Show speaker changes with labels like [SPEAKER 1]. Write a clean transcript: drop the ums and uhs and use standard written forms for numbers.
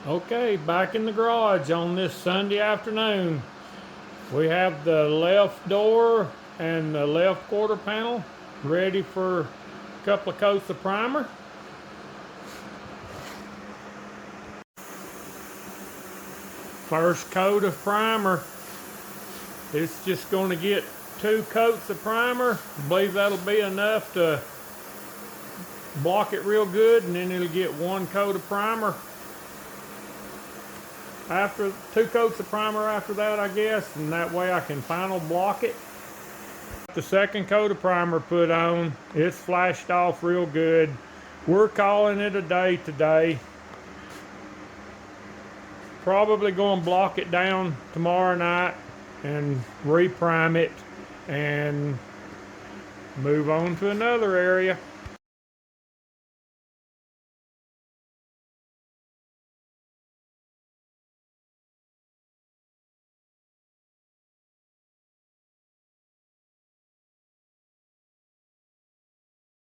[SPEAKER 1] Okay, back in the garage on this Sunday afternoon. We have the left door and the left quarter panel ready for a couple of coats of primer. First coat of primer. It's just going to get 2 coats of primer. I believe that'll be enough to block it real good, and then it'll get 1 coat of primer. After 2 coats of primer after that, I guess, and that way I can final block it. The second coat of primer put on, it's flashed off real good. We're calling it a day today. Probably going to block it down tomorrow night and reprime it and move on to another area.